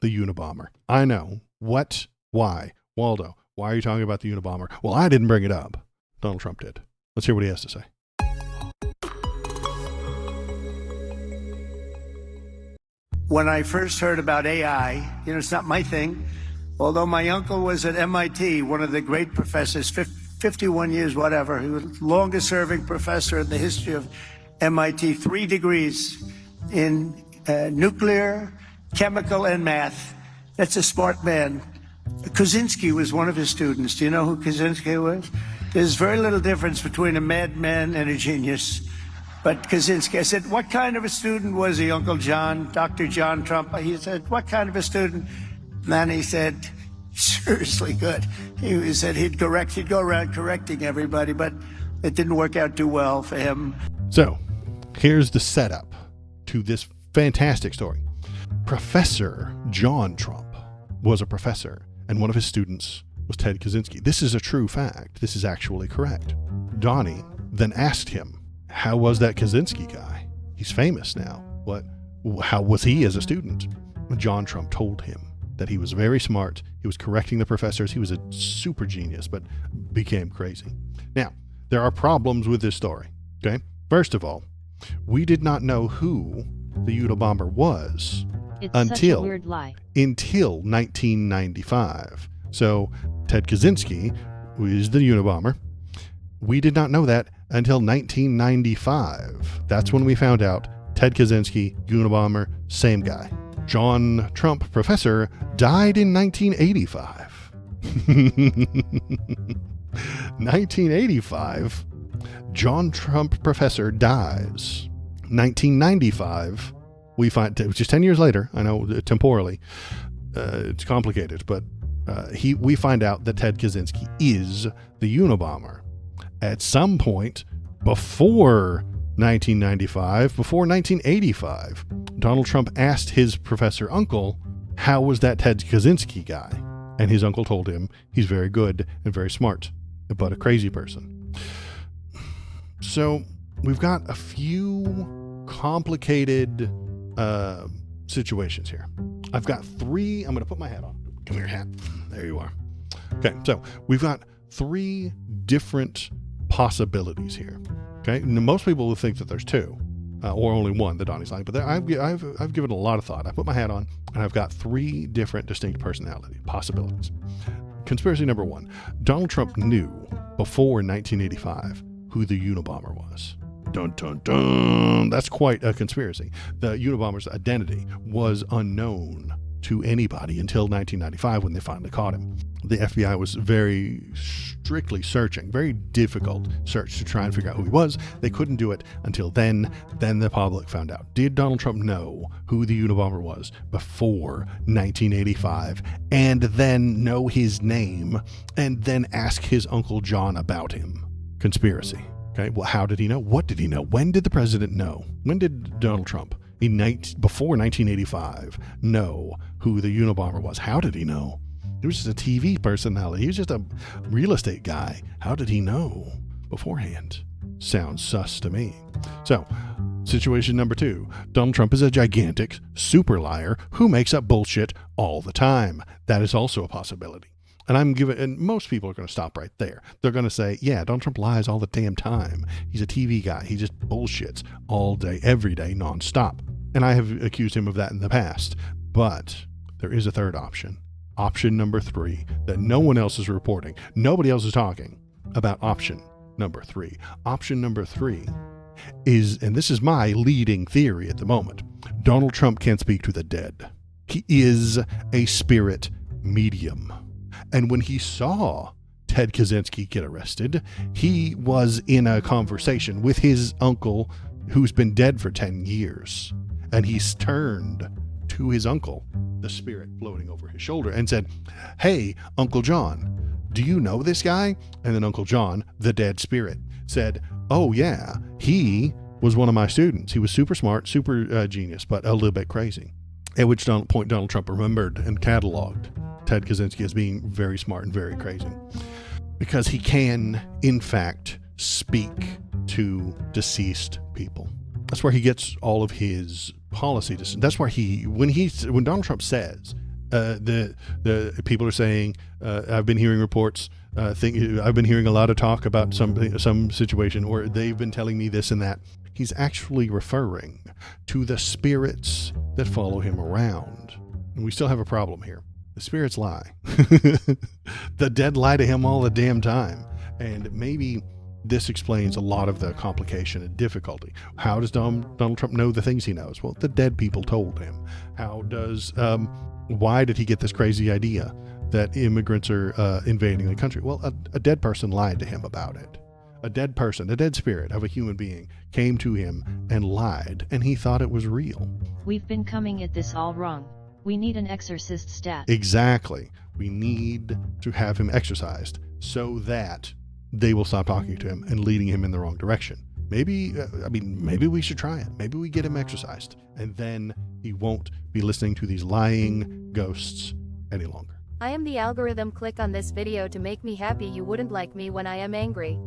the Unabomber. I know. What? Why? Waldo, why are you talking about the Unabomber? Well, I didn't bring it up. Donald Trump did. Let's hear what he has to say. When I first heard about AI, it's not my thing. Although my uncle was at MIT, one of the great professors, 51 years, whatever. He was the longest serving professor in the history of MIT, 3 degrees in nuclear, chemical, and math. That's a smart man. Kaczynski was one of his students. Do you know who Kaczynski was? There's very little difference between a madman and a genius. But Kaczynski, I said, what kind of a student was he, Uncle John, Dr. John Trump? He said, what kind of a student? And then he said, seriously good. He said he'd go around correcting everybody, but it didn't work out too well for him. So here's the setup to this fantastic story. Professor John Trump was a professor, and one of his students was Ted Kaczynski. This is a true fact. This is actually correct. Donnie then asked him, how was that Kaczynski guy? He's famous now. How was he as a student? John Trump told him that he was very smart. He was correcting the professors. He was a super genius, but became crazy. Now, there are problems with this story. Okay. First of all, we did not know who the Unabomber was until 1995. So Ted Kaczynski, who is the Unabomber, we did not know that until 1995. That's when we found out Ted Kaczynski, Unabomber, same guy. John Trump, professor, died in 1985. 1985, John Trump, professor, dies. 1995, we find, which is 10 years later, I know temporally, it's complicated, but we find out that Ted Kaczynski is the Unabomber. At some point before 1995, before 1985, Donald Trump asked his professor uncle, how was that Ted Kaczynski guy? And his uncle told him he's very good and very smart, but a crazy person. So we've got a few complicated situations here. I've got 3. I'm going to put my hat on. Come here, hat. There you are. Okay, so we've got 3 different possibilities here. Okay, now, most people will think that there's 2 or only 1 that Donnie's lying, but I've given a lot of thought. I put my hat on and I've got 3 different distinct personality possibilities. Conspiracy number 1: Donald Trump knew before 1985 who the Unabomber was. Dun dun dun. That's quite a conspiracy. The Unabomber's identity was unknown to anybody until 1995 when they finally caught him. The FBI was very strictly searching, very difficult search to try and figure out who he was. They couldn't do it until then. Then the public found out. Did Donald Trump know who the Unabomber was before 1985 and then know his name and then ask his Uncle John about him? Conspiracy. Okay, well, how did he know? What did he know? When did the president know? When did Donald Trump, before 1985, know who the Unabomber was? How did he know? He was just a TV personality. He was just a real estate guy. How did he know beforehand? Sounds sus to me. So, situation number 2. Donald Trump is a gigantic super liar who makes up bullshit all the time. That is also a possibility. And most people are going to stop right there. They're going to say, yeah, Donald Trump lies all the damn time. He's a TV guy. He just bullshits all day, every day, nonstop. And I have accused him of that in the past. But there is a third option. Option number 3 that no one else is reporting. Nobody else is talking about option number 3. Option number 3 is, and this is my leading theory at the moment, Donald Trump can't speak to the dead. He is a spirit medium. And when he saw Ted Kaczynski get arrested, he was in a conversation with his uncle who's been dead for 10 years. And he's turned to his uncle, the spirit floating over his shoulder, and said, hey, Uncle John, do you know this guy? And then Uncle John, the dead spirit, said, oh yeah, he was one of my students. He was super smart, super genius, but a little bit crazy. At which point Donald Trump remembered and cataloged Ted Kaczynski as being very smart and very crazy. Because he can, in fact, speak to deceased people. That's where he gets all of his policy. That's where when Donald Trump says The people are saying, I've been hearing reports, I've been hearing a lot of talk about some situation, or they've been telling me this and that. He's actually referring to the spirits that follow him around. And we still have a problem here. The spirits lie. The dead lie to him all the damn time. And maybe this explains a lot of the complication and difficulty. How does Donald Trump know the things he knows? Well, the dead people told him. Why did he get this crazy idea that immigrants are invading the country? Well, a dead person lied to him about it. A dead person, a dead spirit of a human being came to him and lied, and he thought it was real. We've been coming at this all wrong. We need an exorcist stat. Exactly. We need to have him exorcised so that they will stop talking to him and leading him in the wrong direction. Maybe we should try it. Maybe we get him exorcised, and then he won't be listening to these lying ghosts any longer. I am the algorithm. Click on this video to make me happy. You wouldn't like me when I am angry.